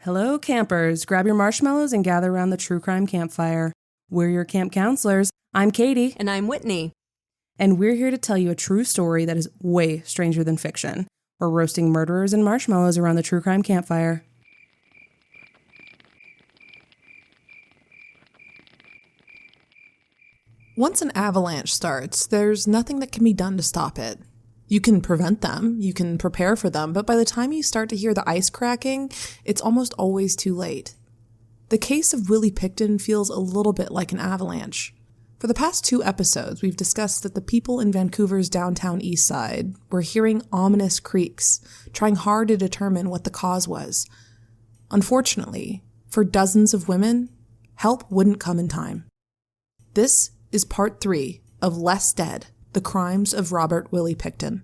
Hello, campers. Grab your marshmallows and gather around the true crime campfire. We're your camp counselors. I'm Katie. And I'm Whitney. And we're here to tell you a true story that is way stranger than fiction. We're roasting murderers and marshmallows around the true crime campfire. Once an avalanche starts, there's nothing that can be done to stop it. You can prevent them, you can prepare for them, but by the time you start to hear the ice cracking, it's almost always too late. The case of Willie Pickton feels a little bit like an avalanche. For the past 2 episodes, we've discussed that the people in Vancouver's downtown Eastside were hearing ominous creaks, trying hard to determine what the cause was. Unfortunately, for dozens of women, help wouldn't come in time. This is part 3 of Less Dead, The Crimes of Robert Willie Pickton.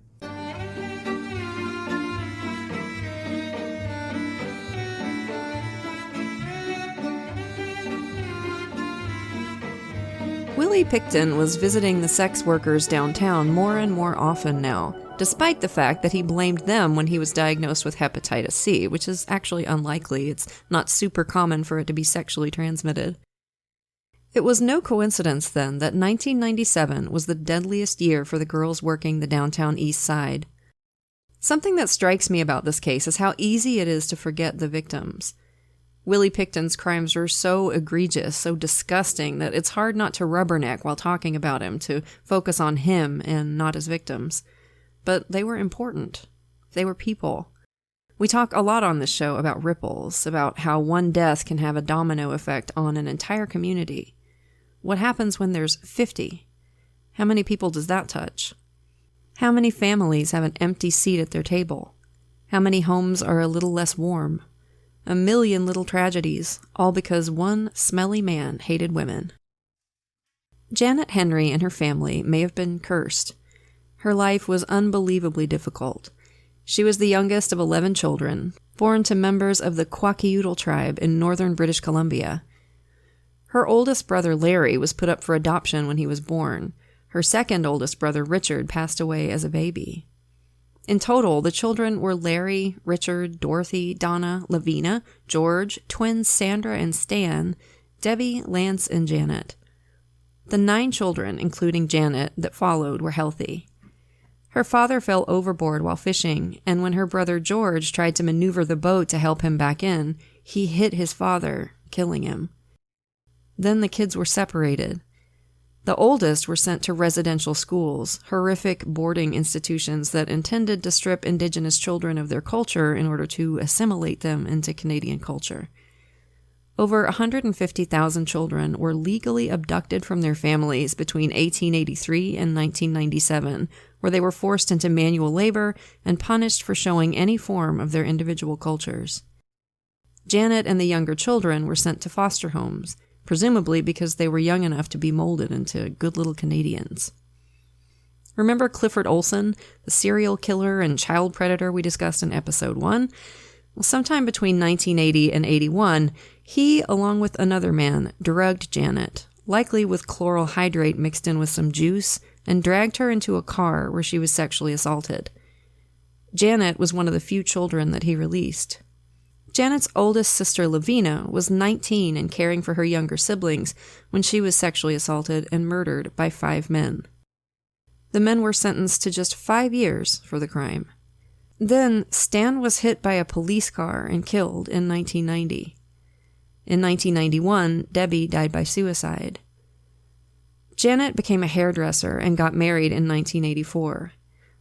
Willie Pickton was visiting the sex workers downtown more and more often now, despite the fact that he blamed them when he was diagnosed with hepatitis C, which is actually unlikely. It's not super common for it to be sexually transmitted. It was no coincidence, then, that 1997 was the deadliest year for the girls working the downtown East Side. Something that strikes me about this case is how easy it is to forget the victims. Willie Pickton's crimes were so egregious, so disgusting, that it's hard not to rubberneck while talking about him, to focus on him and not his victims. But they were important. They were people. We talk a lot on this show about ripples, about how one death can have a domino effect on an entire community. What happens when there's 50? How many people does that touch? How many families have an empty seat at their table? How many homes are a little less warm? A million little tragedies, all because one smelly man hated women. Janet Henry and her family may have been cursed. Her life was unbelievably difficult. She was the youngest of 11 children, born to members of the Kwakiutl tribe in northern British Columbia. Her oldest brother Larry was put up for adoption when he was born. Her second oldest brother Richard passed away as a baby. In total, the children were Larry, Richard, Dorothy, Donna, Lavina, George, twins Sandra and Stan, Debbie, Lance, and Janet. The 9 children, including Janet, that followed were healthy. Her father fell overboard while fishing, and when her brother George tried to maneuver the boat to help him back in, he hit his father, killing him. Then the kids were separated. The oldest were sent to residential schools, horrific boarding institutions that intended to strip Indigenous children of their culture in order to assimilate them into Canadian culture. Over 150,000 children were legally abducted from their families between 1883 and 1997, where they were forced into manual labor and punished for showing any form of their individual cultures. Janet and the younger children were sent to foster homes, presumably because they were young enough to be molded into good little Canadians. Remember Clifford Olson, the serial killer and child predator we discussed in episode 1? Well, sometime between 1980 and 81, he, along with another man, drugged Janet, likely with chloral hydrate mixed in with some juice, and dragged her into a car where she was sexually assaulted. Janet was one of the few children that he released. Janet's oldest sister, Lavina, was 19 and caring for her younger siblings when she was sexually assaulted and murdered by 5 men. The men were sentenced to just 5 years for the crime. Then, Stan was hit by a police car and killed in 1990. In 1991, Debbie died by suicide. Janet became a hairdresser and got married in 1984.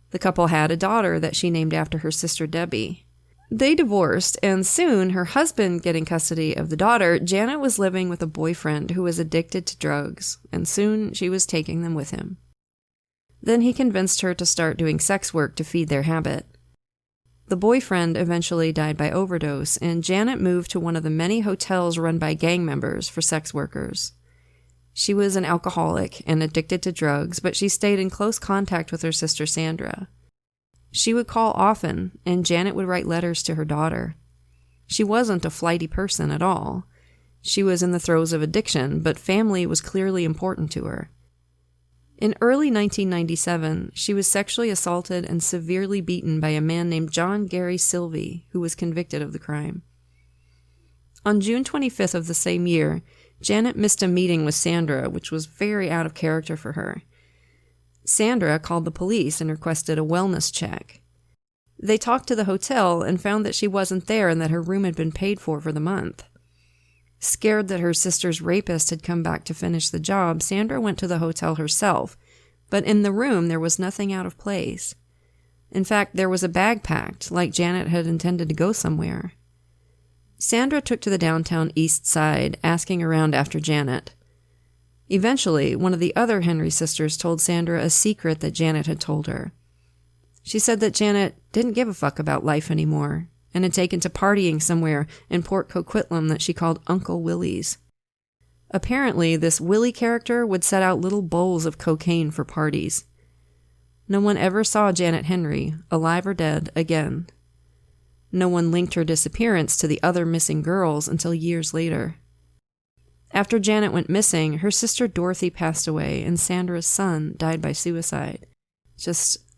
The couple had a daughter that she named after her sister Debbie. They divorced, and soon, her husband getting custody of the daughter, Janet was living with a boyfriend who was addicted to drugs, and soon she was taking them with him. Then he convinced her to start doing sex work to feed their habit. The boyfriend eventually died by overdose, and Janet moved to one of the many hotels run by gang members for sex workers. She was an alcoholic and addicted to drugs, but she stayed in close contact with her sister Sandra. She would call often, and Janet would write letters to her daughter. She wasn't a flighty person at all. She was in the throes of addiction, but family was clearly important to her. In early 1997, she was sexually assaulted and severely beaten by a man named John Gary Silvey, who was convicted of the crime. On June 25th of the same year, Janet missed a meeting with Sandra, which was very out of character for her. Sandra called the police and requested a wellness check. They talked to the hotel and found that she wasn't there and that her room had been paid for the month. Scared that her sister's rapist had come back to finish the job, Sandra went to the hotel herself, but in the room there was nothing out of place. In fact, there was a bag packed, like Janet had intended to go somewhere. Sandra took to the downtown Eastside, asking around after Janet. Eventually, one of the other Henry sisters told Sandra a secret that Janet had told her. She said that Janet didn't give a fuck about life anymore and had taken to partying somewhere in Port Coquitlam that she called Uncle Willie's. Apparently, this Willie character would set out little bowls of cocaine for parties. No one ever saw Janet Henry, alive or dead, again. No one linked her disappearance to the other missing girls until years later. After Janet went missing, her sister Dorothy passed away and Sandra's son died by suicide.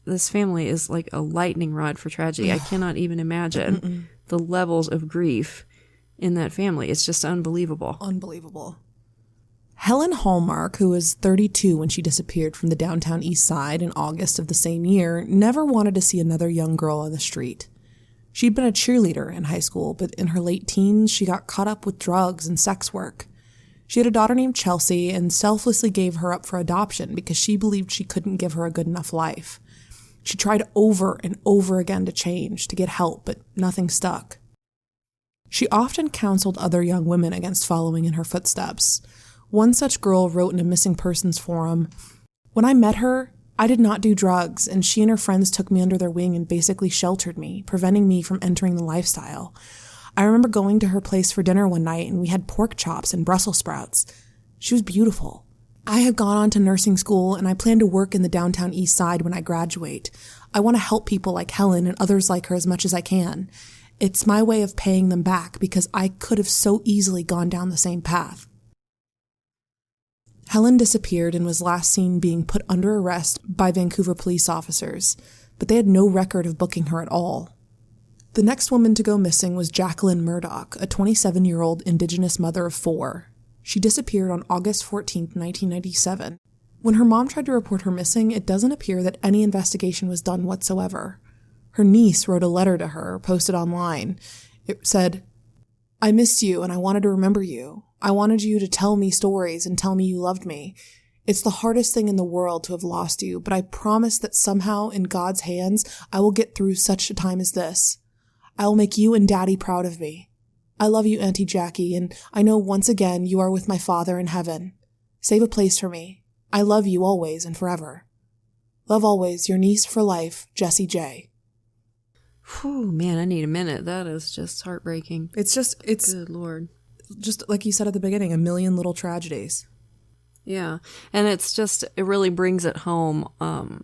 This family is like a lightning rod for tragedy. I cannot even imagine the levels of grief in that family. It's just unbelievable. Unbelievable. Helen Hallmark, who was 32 when she disappeared from the downtown East Side in August of the same year, never wanted to see another young girl on the street. She'd been a cheerleader in high school, but in her late teens, she got caught up with drugs and sex work. She had a daughter named Chelsea and selflessly gave her up for adoption because she believed she couldn't give her a good enough life. She tried over and over again to change, to get help, but nothing stuck. She often counseled other young women against following in her footsteps. One such girl wrote in a missing persons forum, "When I met her, I did not do drugs, and she and her friends took me under their wing and basically sheltered me, preventing me from entering the lifestyle. I remember going to her place for dinner one night, and we had pork chops and Brussels sprouts. She was beautiful. I have gone on to nursing school, and I plan to work in the downtown East Side when I graduate. I want to help people like Helen and others like her as much as I can. It's my way of paying them back because I could have so easily gone down the same path." Helen disappeared and was last seen being put under arrest by Vancouver police officers, but they had no record of booking her at all. The next woman to go missing was Jacqueline Murdoch, a 27-year-old Indigenous mother of 4. She disappeared on August 14, 1997. When her mom tried to report her missing, it doesn't appear that any investigation was done whatsoever. Her niece wrote a letter to her, posted online. It said, "I missed you and I wanted to remember you. I wanted you to tell me stories and tell me you loved me. It's the hardest thing in the world to have lost you, but I promise that somehow in God's hands, I will get through such a time as this. I will make you and Daddy proud of me. I love you, Auntie Jackie, and I know once again you are with my Father in heaven. Save a place for me. I love you always and forever. Love always, your niece for life, Jessie J." Whew, man, I need a minute. That is just heartbreaking. It's Good Lord. Just like you said at the beginning, a million little tragedies. Yeah. And it really brings it home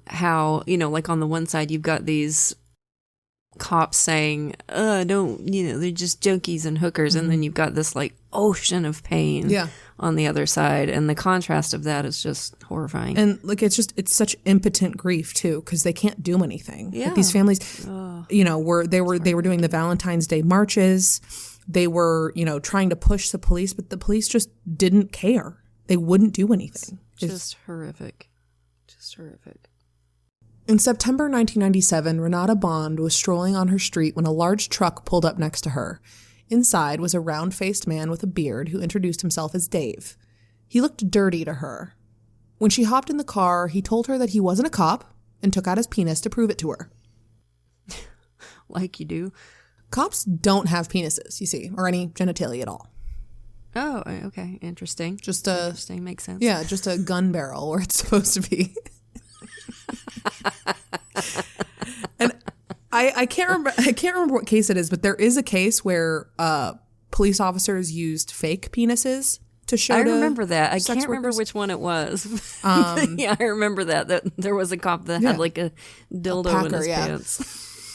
how, like on the one side, you've got these cops saying, they're just junkies and hookers. Mm-hmm. And then you've got this like ocean of pain on the other side. And the contrast of that is just horrifying. And like, it's such impotent grief too, because they can't do anything. Yeah. Like, these families, they were doing the Valentine's Day marches. They were, trying to push the police, but the police just didn't care. They wouldn't do anything. Just horrific. Just horrific. In September 1997, Renata Bond was strolling on her street when a large truck pulled up next to her. Inside was a round-faced man with a beard who introduced himself as Dave. He looked dirty to her. When she hopped in the car, he told her that he wasn't a cop and took out his penis to prove it to her. Like you do. Cops don't have penises, you see, or any genitalia at all. Oh, okay. Interesting. Interesting. Makes sense. Yeah, just a gun barrel where it's supposed to be. And I can't remember what case it is, but there is a case where police officers used fake penises to show. I remember that. I can't remember workers. Which one it was. Yeah, I remember that there was a cop that had like a dildo in his pants.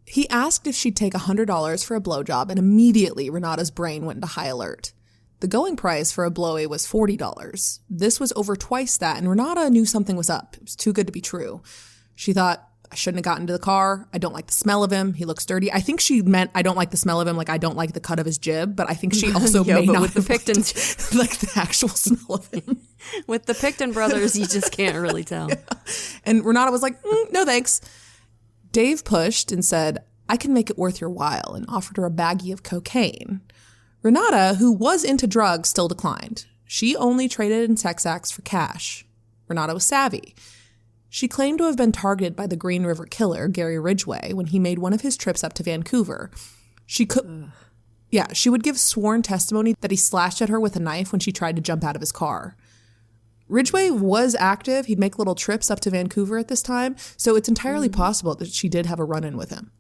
He asked if she'd take $100 for a blowjob, and immediately Renata's brain went into high alert. The going price for a blowy was $40. This was over twice that, and Renata knew something was up. It was too good to be true. She thought, I shouldn't have gotten into the car. I don't like the smell of him. He looks dirty. I think she meant I don't like the smell of him, like I don't like the cut of his jib, but I think she also may not with the have Pickton, like the actual smell of him. With the Pickton brothers, you just can't really tell. Yeah. And Renata was like, no thanks. Dave pushed and said, I can make it worth your while, and offered her a baggie of cocaine. Renata, who was into drugs, still declined. She only traded in sex acts for cash. Renata was savvy. She claimed to have been targeted by the Green River Killer, Gary Ridgway, when he made one of his trips up to Vancouver. She would give sworn testimony that he slashed at her with a knife when she tried to jump out of his car. Ridgway was active. He'd make little trips up to Vancouver at this time, so it's entirely possible that she did have a run-in with him.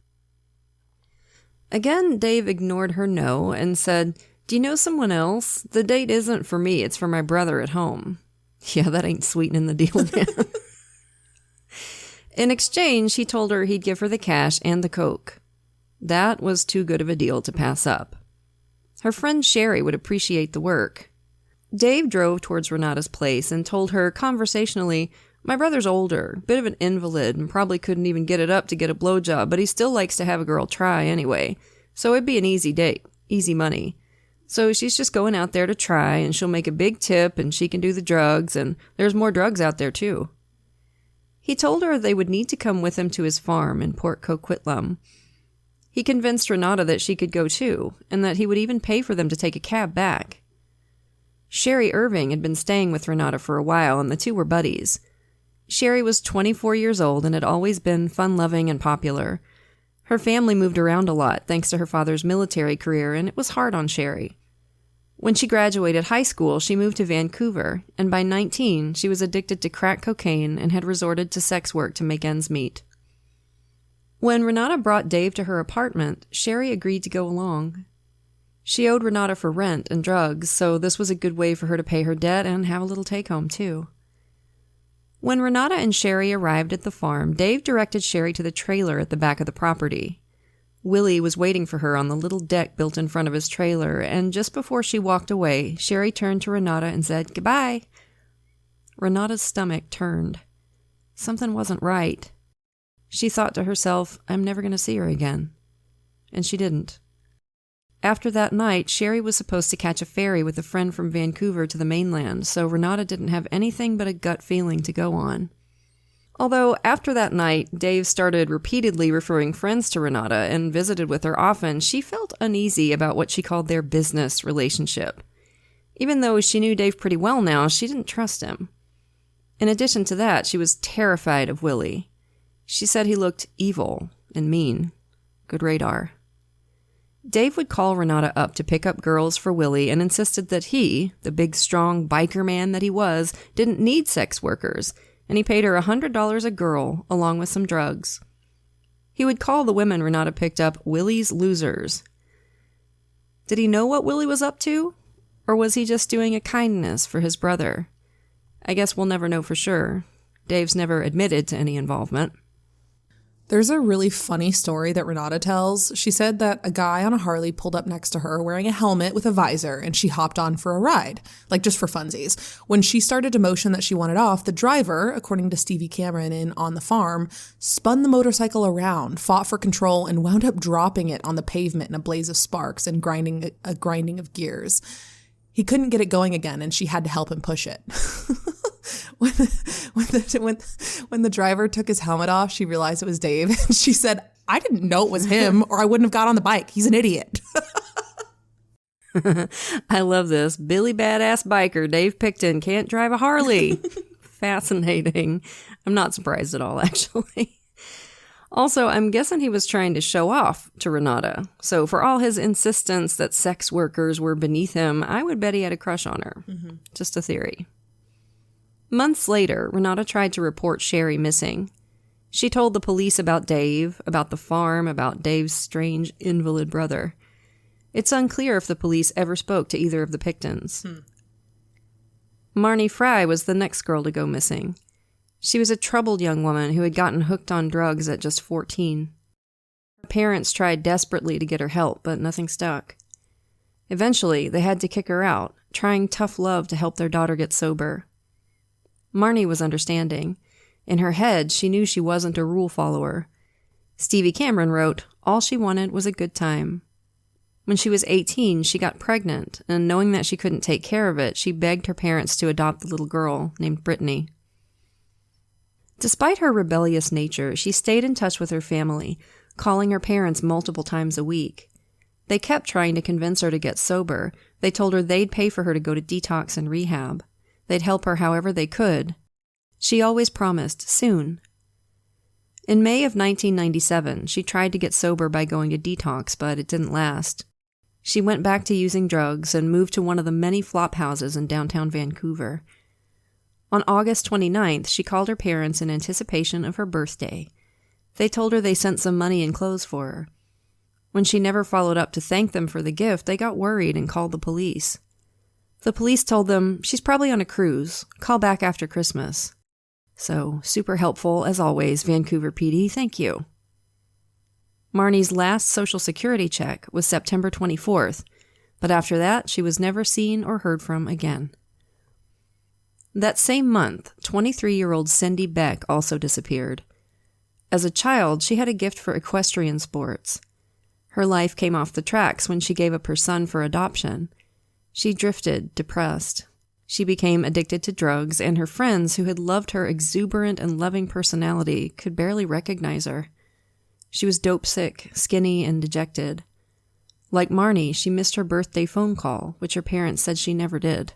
Again, Dave ignored her no and said, do you know someone else? The date isn't for me, it's for my brother at home. Yeah, that ain't sweetening the deal, man. In exchange, he told her he'd give her the cash and the coke. That was too good of a deal to pass up. Her friend Sherry would appreciate the work. Dave drove towards Renata's place and told her conversationally, my brother's older, bit of an invalid, and probably couldn't even get it up to get a blowjob, but he still likes to have a girl try anyway. So it'd be an easy date, easy money. So she's just going out there to try, and she'll make a big tip, and she can do the drugs, and there's more drugs out there too. He told her they would need to come with him to his farm in Port Coquitlam. He convinced Renata that she could go too, and that he would even pay for them to take a cab back. Sherry Irving had been staying with Renata for a while, and the two were buddies. Sherry was 24 years old and had always been fun-loving and popular. Her family moved around a lot thanks to her father's military career, and it was hard on Sherry. When she graduated high school, she moved to Vancouver, and by 19, she was addicted to crack cocaine and had resorted to sex work to make ends meet. When Renata brought Dave to her apartment, Sherry agreed to go along. She owed Renata for rent and drugs, so this was a good way for her to pay her debt and have a little take-home, too. When Renata and Sherry arrived at the farm, Dave directed Sherry to the trailer at the back of the property. Willie was waiting for her on the little deck built in front of his trailer, and just before she walked away, Sherry turned to Renata and said, goodbye. Renata's stomach turned. Something wasn't right. She thought to herself, I'm never going to see her again. And she didn't. After that night, Sherry was supposed to catch a ferry with a friend from Vancouver to the mainland, so Renata didn't have anything but a gut feeling to go on. Although after that night, Dave started repeatedly referring friends to Renata and visited with her often, she felt uneasy about what she called their business relationship. Even though she knew Dave pretty well now, she didn't trust him. In addition to that, she was terrified of Willie. She said he looked evil and mean. Good radar. Dave would call Renata up to pick up girls for Willie and insisted that he, the big strong biker man that he was, didn't need sex workers, and he paid her $100 a girl along with some drugs. He would call the women Renata picked up Willie's losers. Did he know what Willie was up to? Or was he just doing a kindness for his brother? I guess we'll never know for sure. Dave's never admitted to any involvement. There's a really funny story that Renata tells. She said that a guy on a Harley pulled up next to her wearing a helmet with a visor, and she hopped on for a ride, like just for funsies. When she started to motion that she wanted off, the driver, according to Stevie Cameron in On the Farm, spun the motorcycle around, fought for control, and wound up dropping it on the pavement in a blaze of sparks and a grinding of gears. He couldn't get it going again, and she had to help him push it. When the driver took his helmet off, she realized it was Dave. And she said, I didn't know it was him, or I wouldn't have got on the bike. He's an idiot. I love this. Billy Badass Biker Dave Pickton can't drive a Harley. Fascinating. I'm not surprised at all, actually. Also, I'm guessing he was trying to show off to Renata. So for all his insistence that sex workers were beneath him, I would bet he had a crush on her. Mm-hmm. Just a theory. Months later, Renata tried to report Sherry missing. She told the police about Dave, about the farm, about Dave's strange invalid brother. It's unclear if the police ever spoke to either of the Picktons. Marne Fry was the next girl to go missing. She was a troubled young woman who had gotten hooked on drugs at just 14. Her parents tried desperately to get her help, but nothing stuck. Eventually, they had to kick her out, trying tough love to help their daughter get sober. Marne was understanding. In her head, she knew she wasn't a rule follower. Stevie Cameron wrote, "All she wanted was a good time." When she was 18, she got pregnant, and knowing that she couldn't take care of it, she begged her parents to adopt the little girl named Brittany. Despite her rebellious nature, she stayed in touch with her family, calling her parents multiple times a week. They kept trying to convince her to get sober. They told her they'd pay for her to go to detox and rehab. They'd help her however they could. She always promised soon. In May of 1997, she tried to get sober by going to detox, but it didn't last. She went back to using drugs and moved to one of the many flop houses in downtown Vancouver. On August 29th, she called her parents in anticipation of her birthday. They told her they sent some money and clothes for her. When she never followed up to thank them for the gift, they got worried and called the police. The police told them, "She's probably on a cruise. Call back after Christmas." So, super helpful, as always, Vancouver PD, thank you. Marnie's last Social Security check was September 24th, but after that, she was never seen or heard from again. That same month, 23-year-old Cindy Beck also disappeared. As a child, she had a gift for equestrian sports. Her life came off the tracks when she gave up her son for adoption. She drifted, depressed. She became addicted to drugs, and her friends, who had loved her exuberant and loving personality, could barely recognize her. She was dope-sick, skinny, and dejected. Like Marnie, she missed her birthday phone call, which her parents said she never did.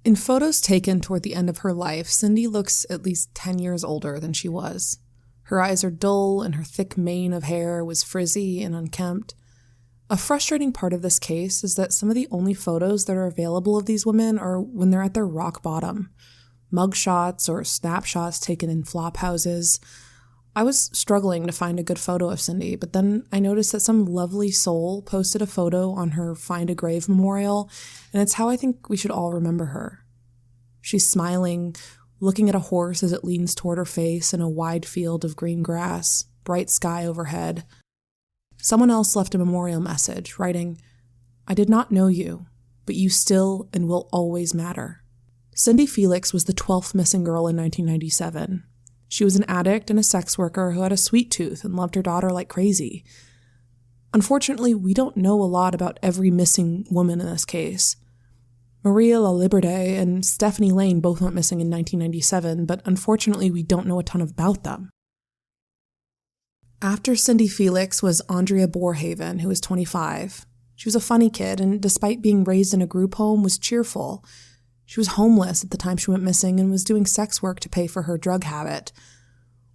In photos taken toward the end of her life, Cindy looks at least 10 years older than she was. Her eyes are dull, and her thick mane of hair was frizzy and unkempt. A frustrating part of this case is that some of the only photos that are available of these women are when they're at their rock bottom. Mugshots or snapshots taken in flop houses. I was struggling to find a good photo of Cindy, but then I noticed that some lovely soul posted a photo on her Find a Grave memorial, and it's how I think we should all remember her. She's smiling, looking at a horse as it leans toward her face in a wide field of green grass, bright sky overhead. Someone else left a memorial message, writing, "I did not know you, but you still and will always matter." Cindy Felix was the 12th missing girl in 1997. She was an addict and a sex worker who had a sweet tooth and loved her daughter like crazy. Unfortunately, we don't know a lot about every missing woman in this case. Maria La Liberte and Stephanie Lane both went missing in 1997, but unfortunately we don't know a ton about them. After Cindy Felix was Andrea Borhaven, who was 25. She was a funny kid, and despite being raised in a group home, was cheerful. She was homeless at the time she went missing and was doing sex work to pay for her drug habit.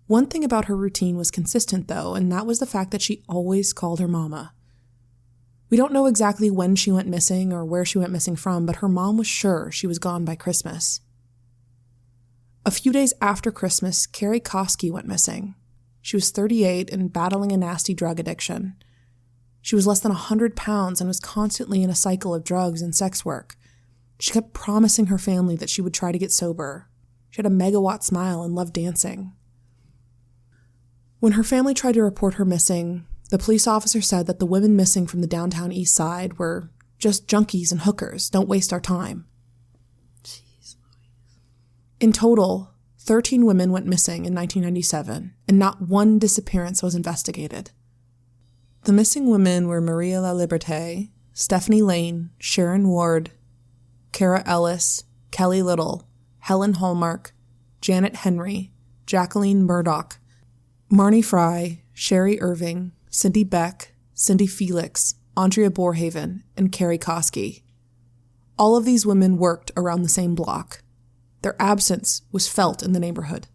One thing about her routine was consistent, though, and that was the fact that she always called her mama. We don't know exactly when she went missing or where she went missing from, but her mom was sure she was gone by Christmas. A few days after Christmas, Carrie Kosy went missing. She was 38 and battling a nasty drug addiction. She was less than 100 pounds and was constantly in a cycle of drugs and sex work. She kept promising her family that she would try to get sober. She had a megawatt smile and loved dancing. When her family tried to report her missing, the police officer said that the women missing from the downtown Eastside were just junkies and hookers. Don't waste our time. Jeez. In total, 13 women went missing in 1997, and not one disappearance was investigated. The missing women were Maria La Liberte, Stephanie Lane, Sharon Ward, Kara Ellis, Kelly Little, Helen Hallmark, Janet Henry, Jacqueline Murdoch, Marnie Fry, Sherry Irving, Cindy Beck, Cindy Felix, Andrea Borhaven, and Carrie Kosy. All of these women worked around the same block. Their absence was felt in the neighborhood.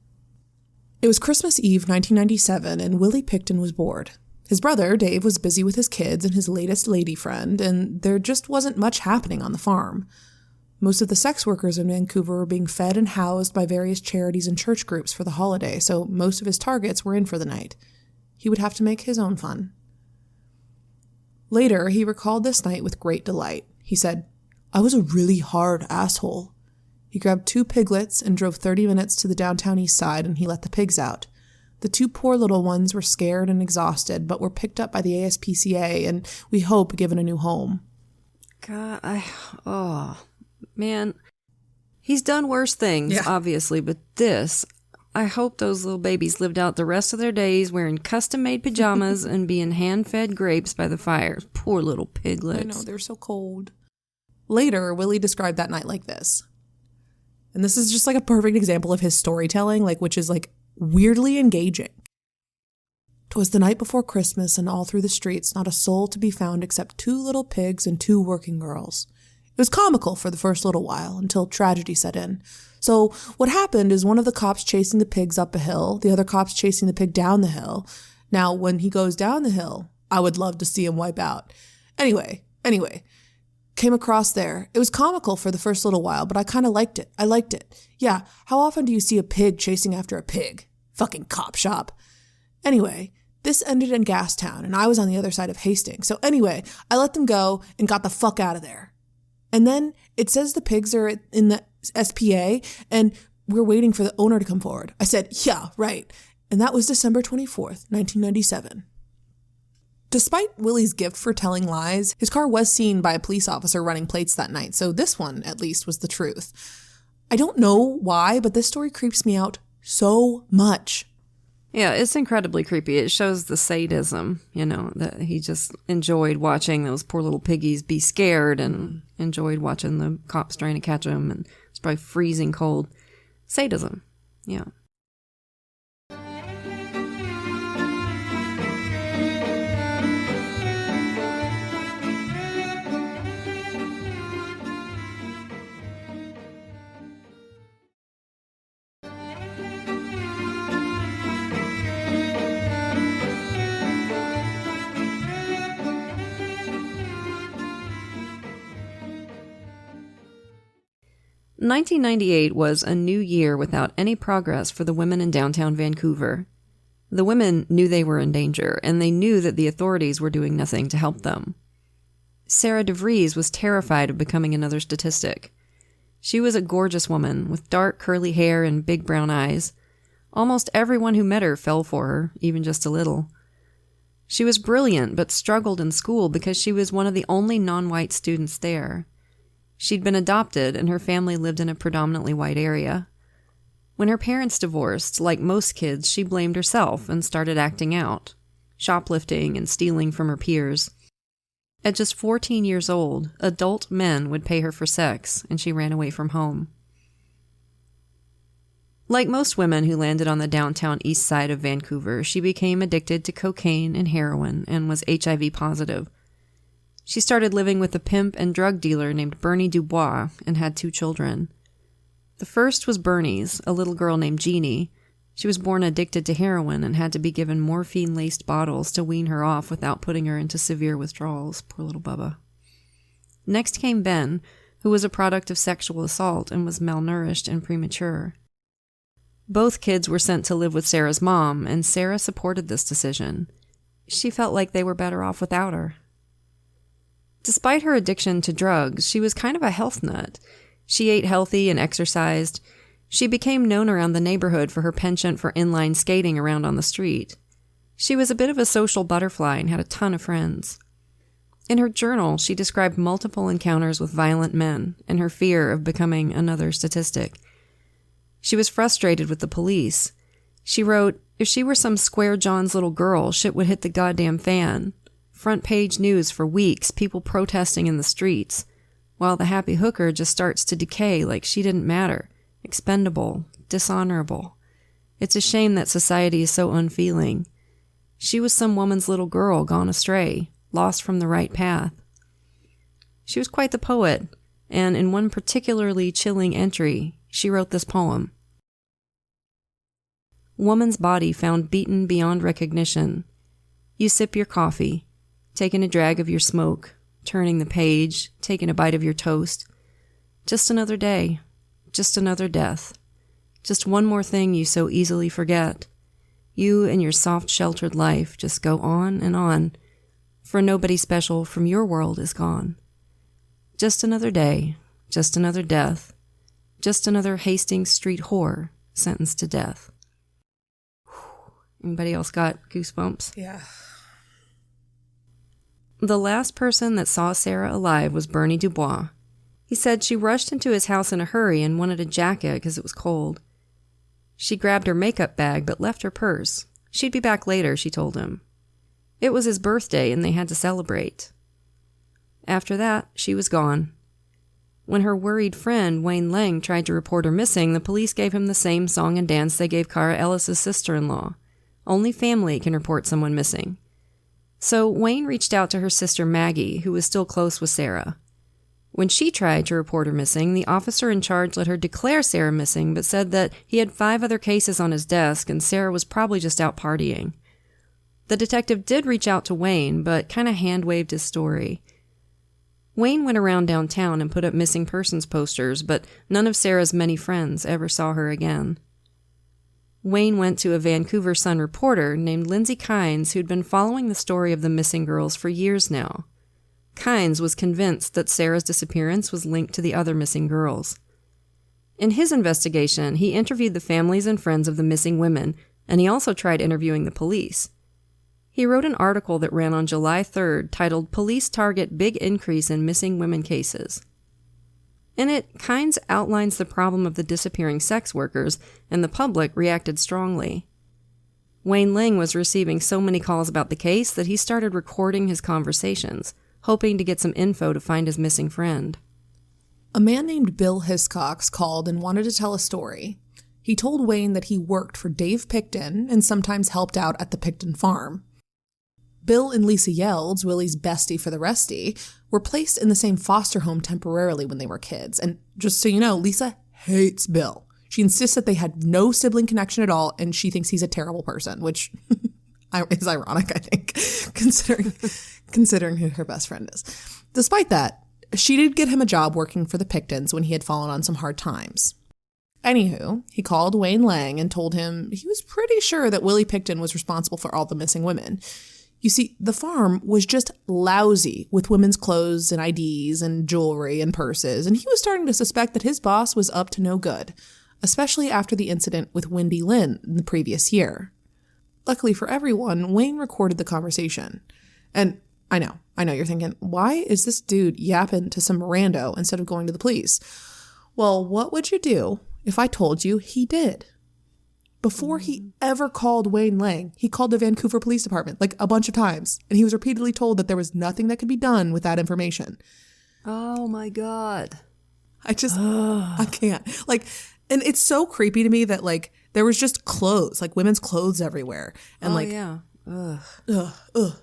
It was Christmas Eve 1997, and Willie Pickton was bored. His brother, Dave, was busy with his kids and his latest lady friend, and there just wasn't much happening on the farm. Most of the sex workers in Vancouver were being fed and housed by various charities and church groups for the holiday, so most of his targets were in for the night. He would have to make his own fun. Later, he recalled this night with great delight. He said, "I was a really hard asshole." He grabbed 2 piglets and drove 30 minutes to the downtown east side, and he let the pigs out. The 2 poor little ones were scared and exhausted, but were picked up by the ASPCA and, we hope, given a new home. God, man, he's done worse things, obviously, but this, I hope those little babies lived out the rest of their days wearing custom-made pajamas and being hand-fed grapes by the fire. Poor little piglets. I know, they're so cold. Later, Willie described that night like this. And this is just like a perfect example of his storytelling, which is weirdly engaging. "'Twas the night before Christmas, and all through the streets not a soul to be found except 2 little pigs and 2 working girls. It was comical for the first little while, until tragedy set in. So what happened is one of the cops chasing the pigs up a hill, the other cops chasing the pig down the hill. Now, when he goes down the hill, I would love to see him wipe out. Anyway, came across there. It was comical for the first little while, but I kind of liked it. I liked it. Yeah, how often do you see a pig chasing after a pig? Fucking cop shop. Anyway, this ended in Gastown, and I was on the other side of Hastings. So anyway, I let them go and got the fuck out of there. And then it says the pigs are in the SPA, and we're waiting for the owner to come forward. I said, yeah, right. And that was December 24th, 1997. Despite Willie's gift for telling lies, his car was seen by a police officer running plates that night, so this one, at least, was the truth. I don't know why, but this story creeps me out so much. Yeah, it's incredibly creepy. It shows the sadism, that he just enjoyed watching those poor little piggies be scared and enjoyed watching the cops trying to catch them, and it's probably freezing cold. Sadism, yeah. 1998 was a new year without any progress for the women in downtown Vancouver. The women knew they were in danger, and they knew that the authorities were doing nothing to help them. Sarah DeVries was terrified of becoming another statistic. She was a gorgeous woman with dark curly hair and big brown eyes. Almost everyone who met her fell for her, even just a little. She was brilliant, but struggled in school because she was one of the only non-white students there. She'd been adopted, and her family lived in a predominantly white area. When her parents divorced, like most kids, she blamed herself and started acting out, shoplifting and stealing from her peers. At just 14 years old, adult men would pay her for sex, and she ran away from home. Like most women who landed on the downtown east side of Vancouver, she became addicted to cocaine and heroin and was HIV positive. She started living with a pimp and drug dealer named Bernie Dubois and had 2 children. The first was Bernie's, a little girl named Jeannie. She was born addicted to heroin and had to be given morphine-laced bottles to wean her off without putting her into severe withdrawals. Poor little Bubba. Next came Ben, who was a product of sexual assault and was malnourished and premature. Both kids were sent to live with Sarah's mom, and Sarah supported this decision. She felt like they were better off without her. Despite her addiction to drugs, she was kind of a health nut. She ate healthy and exercised. She became known around the neighborhood for her penchant for inline skating around on the street. She was a bit of a social butterfly and had a ton of friends. In her journal, she described multiple encounters with violent men and her fear of becoming another statistic. She was frustrated with the police. She wrote, "If she were some Square John's little girl, shit would hit the goddamn fan. Front page news for weeks, people protesting in the streets, while the happy hooker just starts to decay like she didn't matter, expendable, dishonorable. It's a shame that society is so unfeeling. She was some woman's little girl gone astray, lost from the right path." She was quite the poet, and in one particularly chilling entry, she wrote this poem. Woman's body found beaten beyond recognition. You sip your coffee, taking a drag of your smoke, turning the page, taking a bite of your toast. Just another day, just another death. Just one more thing you so easily forget. You and your soft sheltered life just go on, for nobody special from your world is gone. Just another day, just another death. Just another Hastings Street whore sentenced to death. Anybody else got goosebumps? Yeah. The last person that saw Sarah alive was Bernie Dubois. He said she rushed into his house in a hurry and wanted a jacket because it was cold. She grabbed her makeup bag but left her purse. She'd be back later, she told him. It was his birthday and they had to celebrate. After that, she was gone. When her worried friend, Wayne Lang, tried to report her missing, the police gave him the same song and dance they gave Cara Ellis' sister-in-law. Only family can report someone missing. So Wayne reached out to her sister Maggie, who was still close with Sarah. When she tried to report her missing, the officer in charge let her declare Sarah missing, but said that he had 5 other cases on his desk and Sarah was probably just out partying. The detective did reach out to Wayne, but kind of hand-waved his story. Wayne went around downtown and put up missing persons posters, but none of Sarah's many friends ever saw her again. Wayne went to a Vancouver Sun reporter named Lindsay Kynes, who'd been following the story of the missing girls for years now. Kynes was convinced that Sarah's disappearance was linked to the other missing girls. In his investigation, he interviewed the families and friends of the missing women, and he also tried interviewing the police. He wrote an article that ran on July 3rd titled "Police Target Big Increase in Missing Women Cases." In it, Kynes outlines the problem of the disappearing sex workers, and the public reacted strongly. Wayne Lang was receiving so many calls about the case that he started recording his conversations, hoping to get some info to find his missing friend. A man named Bill Hiscox called and wanted to tell a story. He told Wayne that he worked for Dave Pickton and sometimes helped out at the Pickton farm. Bill and Lisa Yelds, Willie's bestie for the restie, were placed in the same foster home temporarily when they were kids. And just so you know, Lisa hates Bill. She insists that they had no sibling connection at all, and she thinks he's a terrible person, which is ironic, I think, considering who her best friend is. Despite that, she did get him a job working for the Picktons when he had fallen on some hard times. Anywho, he called Wayne Lang and told him he was pretty sure that Willie Pickton was responsible for all the missing women. You see, the farm was just lousy with women's clothes and IDs and jewelry and purses, and he was starting to suspect that his boss was up to no good, especially after the incident with Wendy Lynn in the previous year. Luckily for everyone, Wayne recorded the conversation. And I know you're thinking, why is this dude yapping to some rando instead of going to the police? Well, what would you do if I told you he did? Before he ever called Wayne Lang, he called the Vancouver Police Department like a bunch of times, and he was repeatedly told that there was nothing that could be done with that information. Oh my God. I can't. And it's so creepy to me that there was just clothes, women's clothes everywhere. And yeah. Ugh.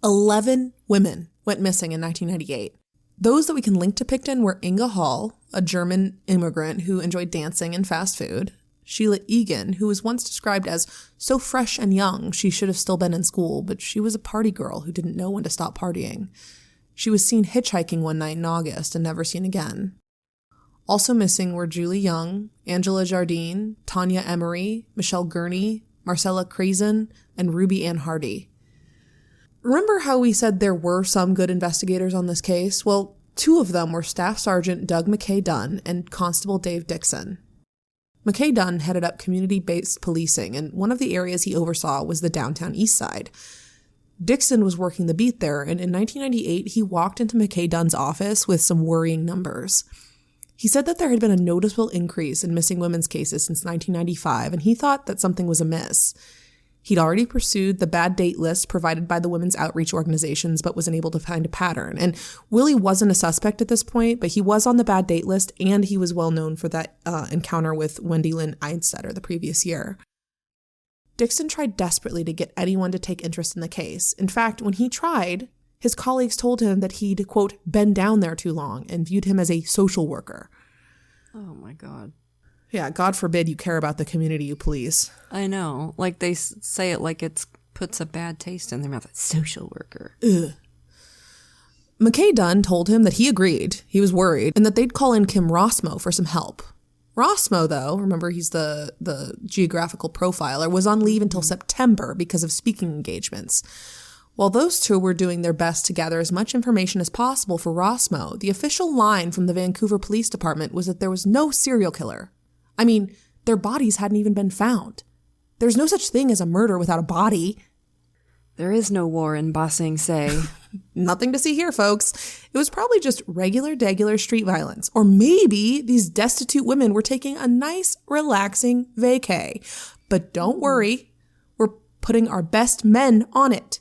11 women went missing in 1998. Those that we can link to Pickton were Inga Hall, a German immigrant who enjoyed dancing and fast food. Sheila Egan, who was once described as so fresh and young she should have still been in school, but she was a party girl who didn't know when to stop partying. She was seen hitchhiking one night in August and never seen again. Also missing were Julie Young, Angela Jardine, Tanya Emery, Michelle Gurney, Marcella Crazen, and Ruby Ann Hardy. Remember how we said there were some good investigators on this case? Well, 2 of them were Staff Sergeant Doug McKay Dunn and Constable Dave Dixon. McKay Dunn headed up community-based policing, and one of the areas he oversaw was the downtown Eastside. Dixon was working the beat there, and in 1998, he walked into McKay Dunn's office with some worrying numbers. He said that there had been a noticeable increase in missing women's cases since 1995, and he thought that something was amiss. He'd already pursued the bad date list provided by the women's outreach organizations, but was unable to find a pattern. And Willie wasn't a suspect at this point, but he was on the bad date list, and he was well known for that encounter with Wendy Lynn Einstetter the previous year. Dixon tried desperately to get anyone to take interest in the case. In fact, when he tried, his colleagues told him that he'd, quote, been down there too long and viewed him as a social worker. Oh my God. Yeah, God forbid you care about the community you police. I know. They say it like it puts a bad taste in their mouth. Social worker. Ugh. McKay Dunn told him that he agreed, he was worried, and that they'd call in Kim Rossmo for some help. Rossmo, though, remember he's the geographical profiler, was on leave until September because of speaking engagements. While those 2 were doing their best to gather as much information as possible for Rossmo, the official line from the Vancouver Police Department was that there was no serial killer. I mean, their bodies hadn't even been found. There's no such thing as a murder without a body. There is no war in Ba Sing Se. Nothing to see here, folks. It was probably just regular street violence. Or maybe these destitute women were taking a nice, relaxing vacay. But don't worry, we're putting our best men on it.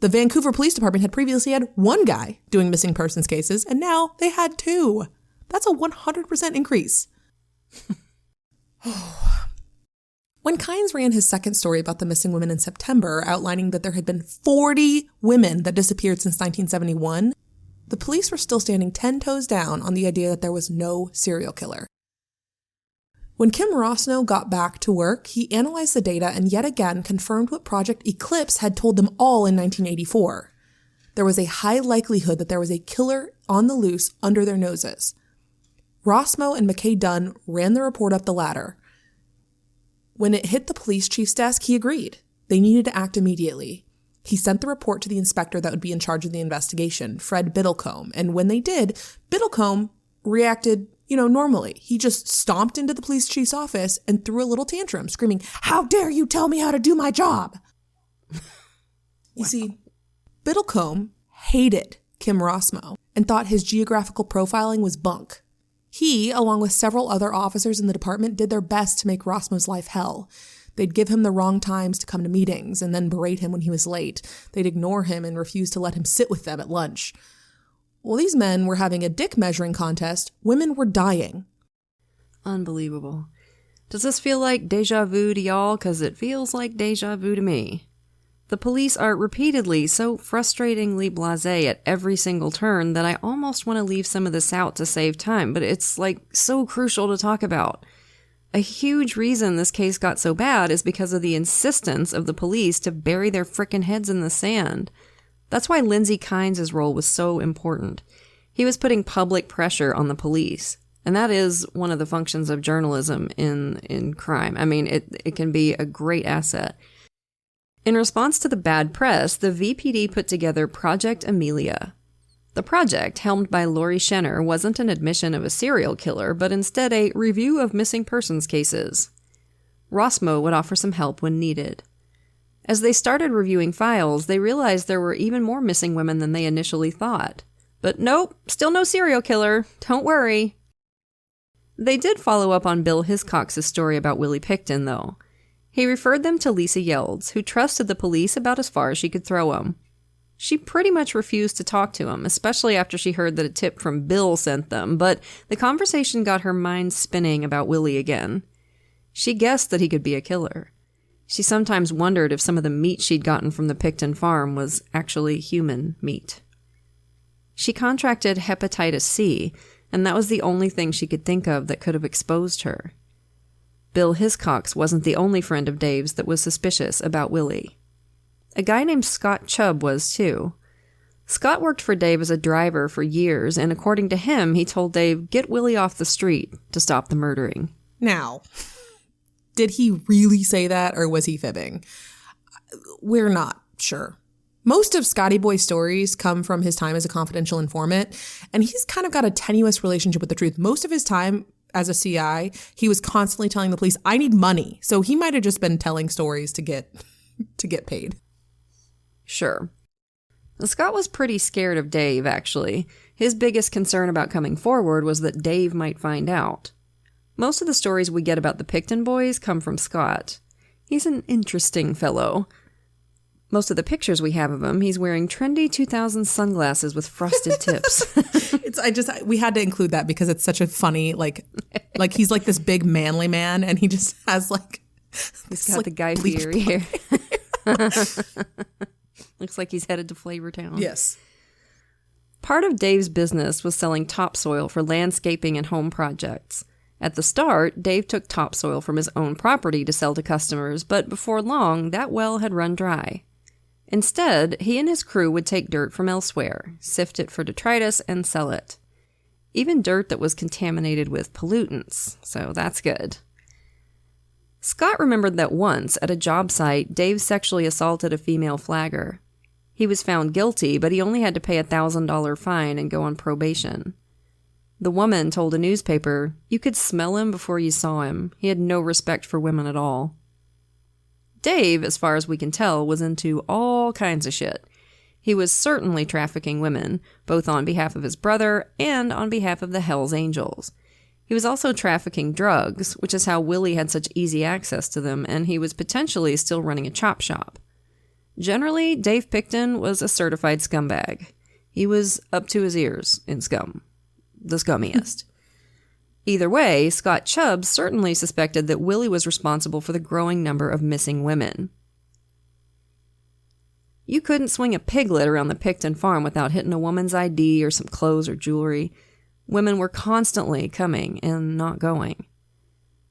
The Vancouver Police Department had previously had one guy doing missing persons cases, and now they had two. That's a 100% increase. When Kynes ran his second story about the missing women in September, outlining that there had been 40 women that disappeared since 1971, the police were still standing 10 toes down on the idea that there was no serial killer. When Kim Rossno got back to work, he analyzed the data and yet again confirmed what Project Eclipse had told them all in 1984. There was a high likelihood that there was a killer on the loose under their noses. Rossmo and McKay Dunn ran the report up the ladder. When it hit the police chief's desk, he agreed. They needed to act immediately. He sent the report to the inspector that would be in charge of the investigation, Fred Biddlecombe, and when they did, Biddlecombe reacted, normally. He just stomped into the police chief's office and threw a little tantrum, screaming, "How dare you tell me how to do my job?" You see, Biddlecombe hated Kim Rossmo and thought his geographical profiling was bunk. He, along with several other officers in the department, did their best to make Rossmo's life hell. They'd give him the wrong times to come to meetings and then berate him when he was late. They'd ignore him and refuse to let him sit with them at lunch. While these men were having a dick measuring contest, women were dying. Unbelievable. Does this feel like deja vu to y'all? Because it feels like deja vu to me. The police are repeatedly so frustratingly blasé at every single turn that I almost want to leave some of this out to save time, but it's so crucial to talk about. A huge reason this case got so bad is because of the insistence of the police to bury their frickin' heads in the sand. That's why Lindsay Kynes' role was so important. He was putting public pressure on the police, and that is one of the functions of journalism in crime. I mean, it can be a great asset. In response to the bad press, the VPD put together Project Amelia. The project, helmed by Lori Schenner, wasn't an admission of a serial killer, but instead a review of missing persons cases. Rossmo would offer some help when needed. As they started reviewing files, they realized there were even more missing women than they initially thought. But nope, still no serial killer. Don't worry. They did follow up on Bill Hiscox's story about Willie Pickton, though. He referred them to Lisa Yelds, who trusted the police about as far as she could throw them. She pretty much refused to talk to him, especially after she heard that a tip from Bill sent them, but the conversation got her mind spinning about Willie again. She guessed that he could be a killer. She sometimes wondered if some of the meat she'd gotten from the Pickton farm was actually human meat. She contracted hepatitis C, and that was the only thing she could think of that could have exposed her. Bill Hiscox wasn't the only friend of Dave's that was suspicious about Willie. A guy named Scott Chubb was, too. Scott worked for Dave as a driver for years, and according to him, he told Dave, "Get Willie off the street" to stop the murdering. Now, did he really say that, or was he fibbing? We're not sure. Most of Scotty Boy's stories come from his time as a confidential informant, and he's kind of got a tenuous relationship with the truth. Most of his time as a CI, he was constantly telling the police, "I need money." So he might have just been telling stories to get paid. Sure. Scott was pretty scared of Dave, actually. His biggest concern about coming forward was that Dave might find out. Most of the stories we get about the Pickton boys come from Scott. He's an interesting fellow. Most of the pictures we have of him, he's wearing trendy 2000s sunglasses with frosted tips. We had to include that because it's such a funny, like he's like this big manly man, and he just has he's got the Guy Fieri hair. Looks like he's headed to Flavortown. Yes. Part of Dave's business was selling topsoil for landscaping and home projects. At the start, Dave took topsoil from his own property to sell to customers, but before long, that well had run dry. Instead, he and his crew would take dirt from elsewhere, sift it for detritus, and sell it. Even dirt that was contaminated with pollutants, so that's good. Scott remembered that once, at a job site, Dave sexually assaulted a female flagger. He was found guilty, but he only had to pay a $1,000 fine and go on probation. The woman told a newspaper, "You could smell him before you saw him. He had no respect for women at all." Dave, as far as we can tell, was into all kinds of shit. He was certainly trafficking women, both on behalf of his brother and on behalf of the Hells Angels. He was also trafficking drugs, which is how Willie had such easy access to them, and he was potentially still running a chop shop. Generally, Dave Pickton was a certified scumbag. He was up to his ears in scum. The scummiest. Either way, Scott Chubb certainly suspected that Willie was responsible for the growing number of missing women. You couldn't swing a piglet around the Pickton farm without hitting a woman's ID or some clothes or jewelry. Women were constantly coming and not going.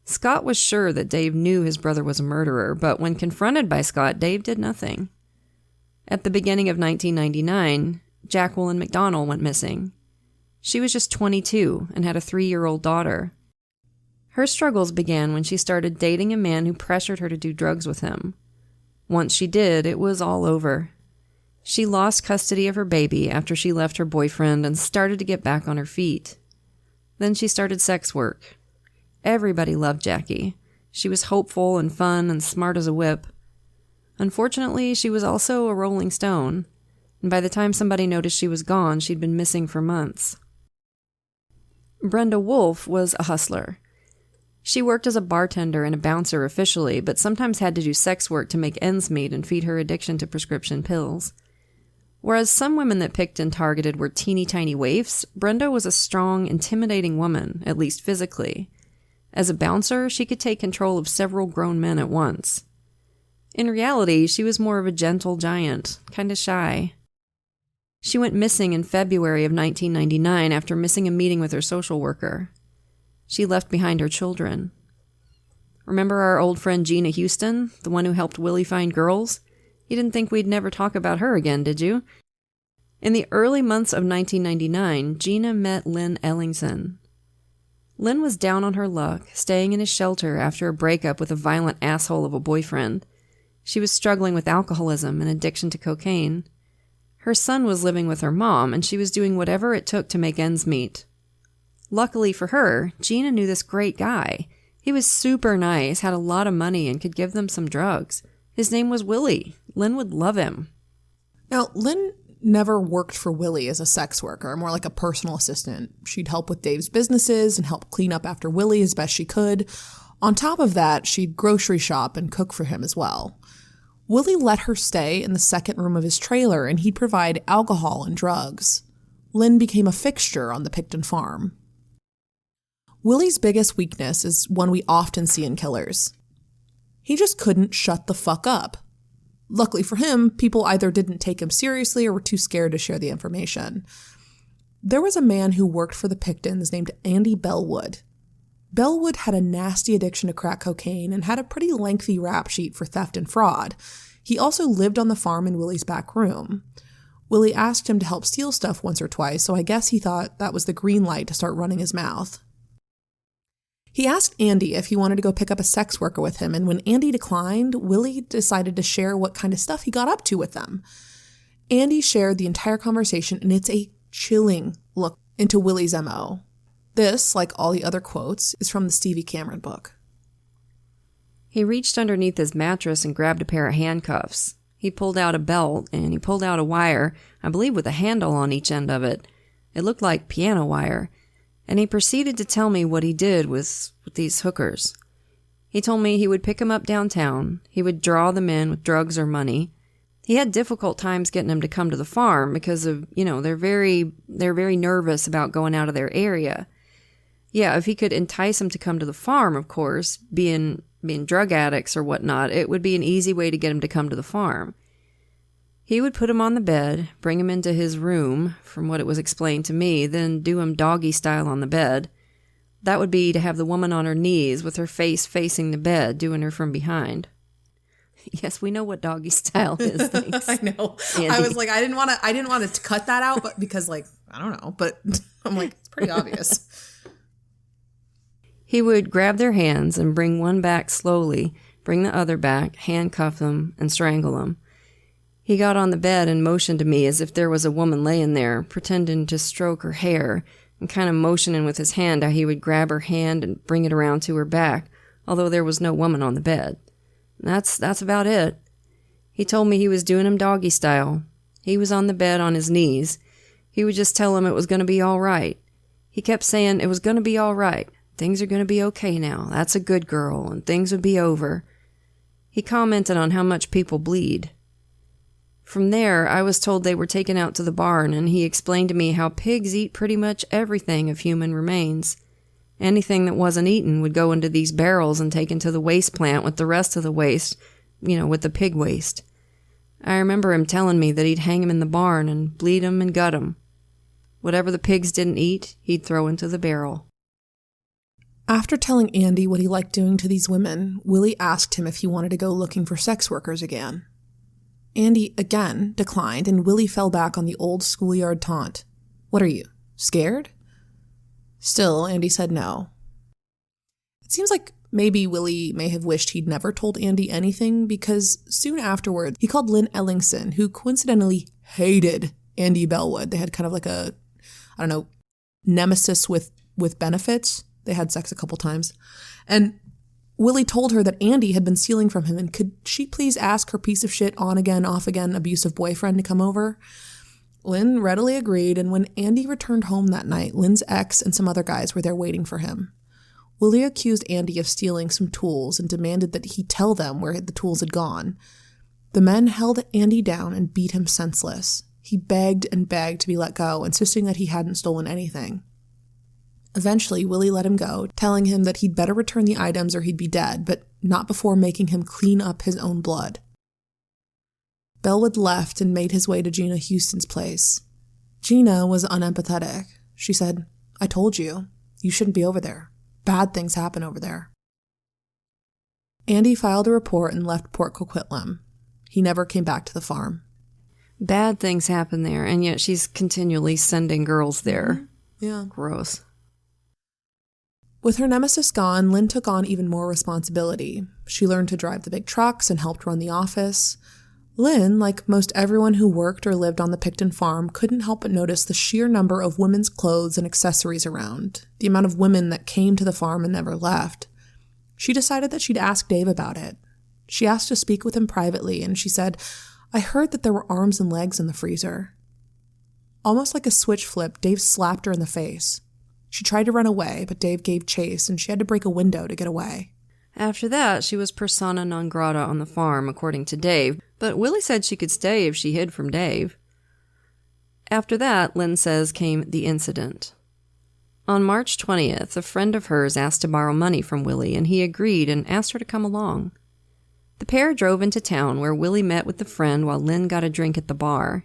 Scott was sure that Dave knew his brother was a murderer, but when confronted by Scott, Dave did nothing. At the beginning of 1999, Jacqueline McDonald went missing. She was just 22 and had a 3-year-old daughter. Her struggles began when she started dating a man who pressured her to do drugs with him. Once she did, it was all over. She lost custody of her baby after she left her boyfriend and started to get back on her feet. Then she started sex work. Everybody loved Jackie. She was hopeful and fun and smart as a whip. Unfortunately, she was also a rolling stone, and by the time somebody noticed she was gone, she'd been missing for months. Brenda Wolfe was a hustler. She worked as a bartender and a bouncer officially, but sometimes had to do sex work to make ends meet and feed her addiction to prescription pills. Whereas some women that Pickton targeted were teeny tiny waifs, Brenda was a strong, intimidating woman, at least physically. As a bouncer, she could take control of several grown men at once. In reality, she was more of a gentle giant, kinda shy. She went missing in February of 1999 after missing a meeting with her social worker. She left behind her children. Remember our old friend Gina Houston, the one who helped Willie find girls? You didn't think we'd never talk about her again, did you? In the early months of 1999, Gina met Lynn Ellingson. Lynn was down on her luck, staying in a shelter after a breakup with a violent asshole of a boyfriend. She was struggling with alcoholism and addiction to cocaine. Her son was living with her mom, and she was doing whatever it took to make ends meet. Luckily for her, Gina knew this great guy. He was super nice, had a lot of money, and could give them some drugs. His name was Willie. Lynn would love him. Now, Lynn never worked for Willie as a sex worker, more like a personal assistant. She'd help with Dave's businesses and help clean up after Willie as best she could. On top of that, she'd grocery shop and cook for him as well. Willie let her stay in the second room of his trailer, and he'd provide alcohol and drugs. Lynn became a fixture on the Pickton farm. Willie's biggest weakness is one we often see in killers. He just couldn't shut the fuck up. Luckily for him, people either didn't take him seriously or were too scared to share the information. There was a man who worked for the Picktons named Andy Bellwood. Bellwood had a nasty addiction to crack cocaine and had a pretty lengthy rap sheet for theft and fraud. He also lived on the farm in Willie's back room. Willie asked him to help steal stuff once or twice, so I guess he thought that was the green light to start running his mouth. He asked Andy if he wanted to go pick up a sex worker with him, and when Andy declined, Willie decided to share what kind of stuff he got up to with them. Andy shared the entire conversation, and it's a chilling look into Willie's MO. This, like all the other quotes, is from the Stevie Cameron book. He reached underneath his mattress and grabbed a pair of handcuffs. He pulled out a belt, and he pulled out a wire, I believe with a handle on each end of it. It looked like piano wire. And he proceeded to tell me what he did with these hookers. He told me he would pick them up downtown. He would draw them in with drugs or money. He had difficult times getting them to come to the farm because of, they're very nervous about going out of their area. Yeah, if he could entice them to come to the farm, of course, being drug addicts or whatnot, it would be an easy way to get them to come to the farm. He would put him on the bed, bring him into his room, from what it was explained to me, then do him doggy style on the bed. That would be to have the woman on her knees with her face facing the bed, doing her from behind. Yes, we know what doggy style is. Thanks. I know. Andy. I was like, I didn't want to cut that out, but because I don't know, but I'm like, it's pretty obvious. He would grab their hands and bring one back slowly, bring the other back, handcuff them, and strangle them. He got on the bed and motioned to me as if there was a woman laying there, pretending to stroke her hair, and kind of motioning with his hand how he would grab her hand and bring it around to her back, although there was no woman on the bed. That's about it. He told me he was doing him doggy style. He was on the bed on his knees. He would just tell him it was going to be all right. He kept saying it was going to be all right. Things are going to be okay now. That's a good girl, and things would be over. He commented on how much people bleed. From there, I was told they were taken out to the barn, and he explained to me how pigs eat pretty much everything of human remains. Anything that wasn't eaten would go into these barrels and taken to the waste plant with the rest of the waste, with the pig waste. I remember him telling me that he'd hang 'em in the barn and bleed 'em and gut 'em. Whatever the pigs didn't eat, he'd throw into the barrel. After telling Andy what he liked doing to these women, Willie asked him if he wanted to go looking for sex workers again. Andy again declined, and Willie fell back on the old schoolyard taunt. "What are you, scared?" Still, Andy said no. It seems like maybe Willie may have wished he'd never told Andy anything, because soon afterward, he called Lynn Ellingson, who coincidentally hated Andy Bellwood. They had kind of like a, nemesis with benefits. They had sex a couple times. And Willie told her that Andy had been stealing from him, and could she please ask her piece of shit, on again, off again, abusive boyfriend to come over? Lynn readily agreed, and when Andy returned home that night, Lynn's ex and some other guys were there waiting for him. Willie accused Andy of stealing some tools and demanded that he tell them where the tools had gone. The men held Andy down and beat him senseless. He begged and begged to be let go, insisting that he hadn't stolen anything. Eventually, Willie let him go, telling him that he'd better return the items or he'd be dead, but not before making him clean up his own blood. Bellwood left and made his way to Gina Houston's place. Gina was unempathetic. She said, "I told you. You shouldn't be over there. Bad things happen over there." Andy filed a report and left Port Coquitlam. He never came back to the farm. Bad things happen there, and yet she's continually sending girls there. Yeah. Gross. With her nemesis gone, Lynn took on even more responsibility. She learned to drive the big trucks and helped run the office. Lynn, like most everyone who worked or lived on the Pickton farm, couldn't help but notice the sheer number of women's clothes and accessories around, the amount of women that came to the farm and never left. She decided that she'd ask Dave about it. She asked to speak with him privately, and she said, "I heard that there were arms and legs in the freezer." Almost like a switch flip, Dave slapped her in the face. She tried to run away, but Dave gave chase, and she had to break a window to get away. After that, she was persona non grata on the farm, according to Dave, but Willie said she could stay if she hid from Dave. After that, Lynn says, came the incident. On March 20th, a friend of hers asked to borrow money from Willie, and he agreed and asked her to come along. The pair drove into town, where Willie met with the friend while Lynn got a drink at the bar.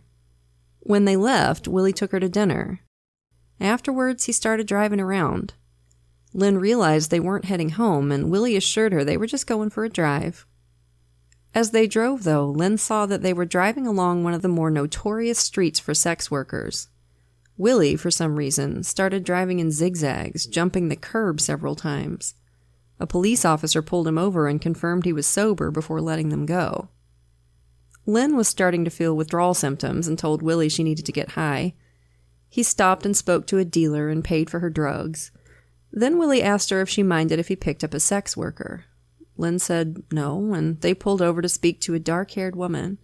When they left, Willie took her to dinner. Afterwards, he started driving around. Lynn realized they weren't heading home, and Willie assured her they were just going for a drive. As they drove, though, Lynn saw that they were driving along one of the more notorious streets for sex workers. Willie, for some reason, started driving in zigzags, jumping the curb several times. A police officer pulled him over and confirmed he was sober before letting them go. Lynn was starting to feel withdrawal symptoms and told Willie she needed to get high. He stopped and spoke to a dealer and paid for her drugs. Then Willie asked her if she minded if he picked up a sex worker. Lynn said no, and they pulled over to speak to a dark-haired woman.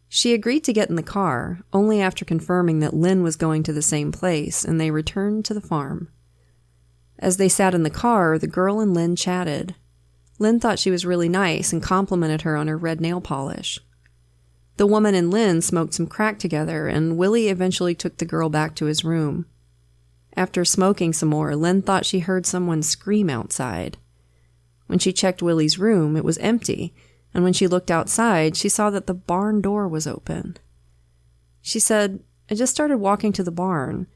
She agreed to get in the car, only after confirming that Lynn was going to the same place, and they returned to the farm. As they sat in the car, the girl and Lynn chatted. Lynn thought she was really nice and complimented her on her red nail polish. The woman and Lynn smoked some crack together, and Willie eventually took the girl back to his room. After smoking some more, Lynn thought she heard someone scream outside. When she checked Willie's room, it was empty, and when she looked outside, she saw that the barn door was open. She said, "I just started walking to the barn.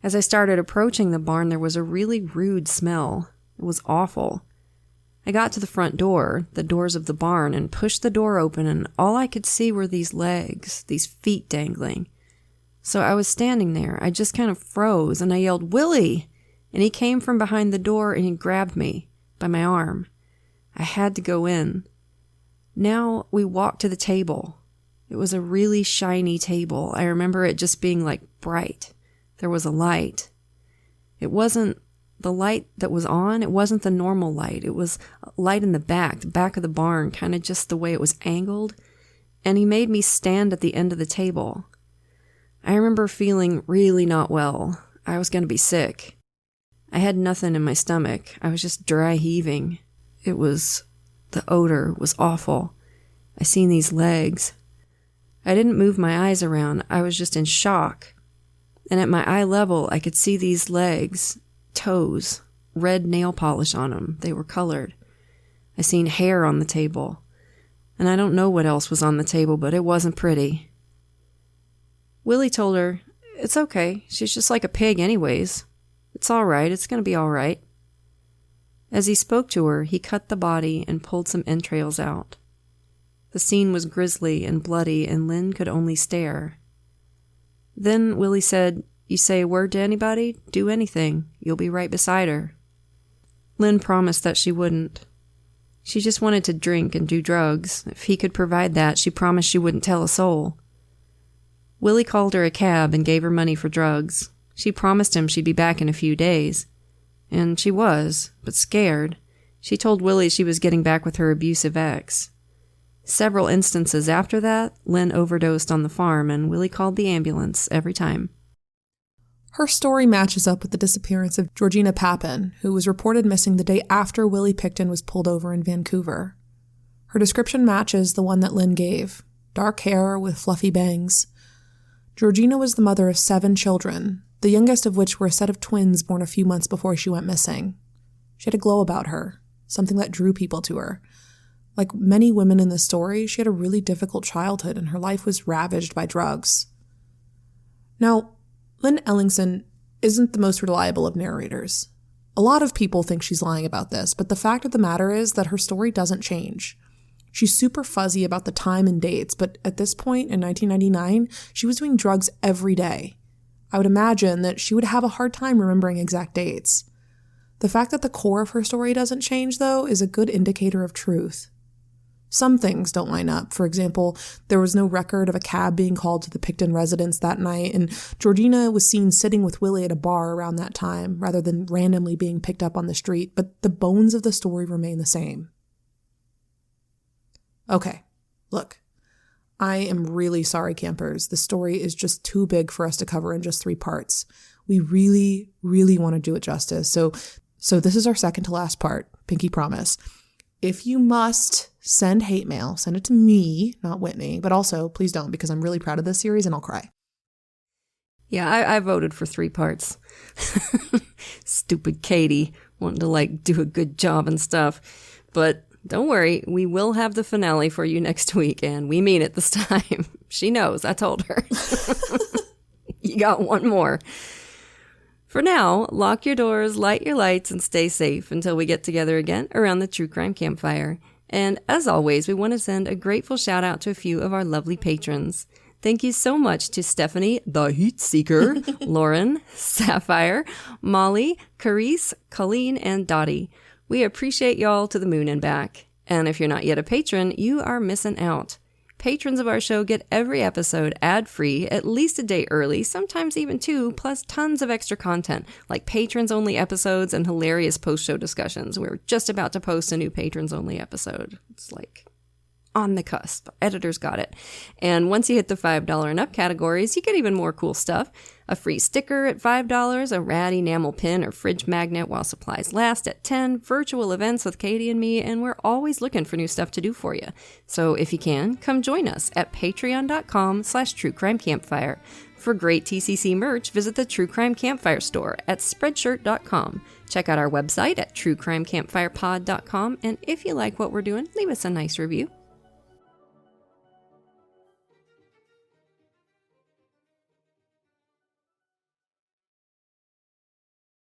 As I started approaching the barn, there was a really rude smell. It was awful. I got to the front door, the doors of the barn, and pushed the door open, and all I could see were these legs, these feet dangling. So I was standing there. I just kind of froze, and I yelled, 'Willie!' And he came from behind the door, and he grabbed me by my arm. I had to go in. Now we walked to the table. It was a really shiny table. I remember it just being like bright. There was a light. It wasn't the light that was on. It wasn't the normal light. It was light in the back of the barn, kind of just the way it was angled. and he made me stand at the end of the table. I remember feeling really not well. I was going to be sick. I had nothing in my stomach. I was just dry heaving. The odor was awful. I seen these legs. I didn't move my eyes around. I was just in shock. And at my eye level, I could see these legs, toes, red nail polish on them. They were colored. I seen hair on the table. And I don't know what else was on the table, but it wasn't pretty. Willie told her, "It's okay. She's just like a pig anyways. It's all right. It's going to be all right." As he spoke to her, he cut the body and pulled some entrails out. The scene was grisly and bloody, and Lynn could only stare. Then Willie said, "You say a word to anybody, do anything. You'll be right beside her." Lynn promised that she wouldn't. She just wanted to drink and do drugs. If he could provide that, she promised she wouldn't tell a soul. Willie called her a cab and gave her money for drugs. She promised him she'd be back in a few days. And she was, but scared. She told Willie she was getting back with her abusive ex. Several instances after that, Lynn overdosed on the farm, and Willie called the ambulance every time. Her story matches up with the disappearance of Georgina Papin, who was reported missing the day after Willie Pickton was pulled over in Vancouver. Her description matches the one that Lynn gave. Dark hair with fluffy bangs. Georgina was the mother of 7 children, the youngest of which were a set of twins born a few months before she went missing. She had a glow about her, something that drew people to her. Like many women in this story, she had a really difficult childhood and her life was ravaged by drugs. Now, Lynn Ellingson isn't the most reliable of narrators. A lot of people think she's lying about this, but the fact of the matter is that her story doesn't change. She's super fuzzy about the time and dates, but at this point in 1999, she was doing drugs every day. I would imagine that she would have a hard time remembering exact dates. The fact that the core of her story doesn't change, though, is a good indicator of truth. Some things don't line up. For example, there was no record of a cab being called to the Pickton residence that night, and Georgina was seen sitting with Willie at a bar around that time, rather than randomly being picked up on the street, but the bones of the story remain the same. Okay, look, I am really sorry, campers. The story is just too big for us to cover in just 3 parts. We really, really want to do it justice. So this is our second to last part, pinky promise. If you must send hate mail, send it to me, not Whitney, but also please don't, because I'm really proud of this series and I'll cry. Yeah, I voted for 3 parts. Stupid Katie wanting to do a good job and stuff. But don't worry, we will have the finale for you next week, and we mean it this time. She knows, I told her. You got one more. For now, lock your doors, light your lights, and stay safe until we get together again around the True Crime Campfire. And as always, we want to send a grateful shout out to a few of our lovely patrons. Thank you so much to Stephanie, the Heat Seeker, Lauren, Sapphire, Molly, Carice, Colleen, and Dottie. We appreciate y'all to the moon and back. And if you're not yet a patron, you are missing out. Patrons of our show get every episode ad-free, at least a day early, sometimes even 2, plus tons of extra content, like patrons-only episodes and hilarious post-show discussions. We're just about to post a new patrons-only episode. It's on the cusp. Editors got it. And once you hit the $5 and up categories, you get even more cool stuff. A free sticker at $5, a rad enamel pin or fridge magnet while supplies last at $10, virtual events with Katie and me, and we're always looking for new stuff to do for you. So if you can, come join us at patreon.com/truecrimecampfire. For great TCC merch, visit the True Crime Campfire store at spreadshirt.com. Check out our website at truecrimecampfirepod.com, and if you like what we're doing, leave us a nice review.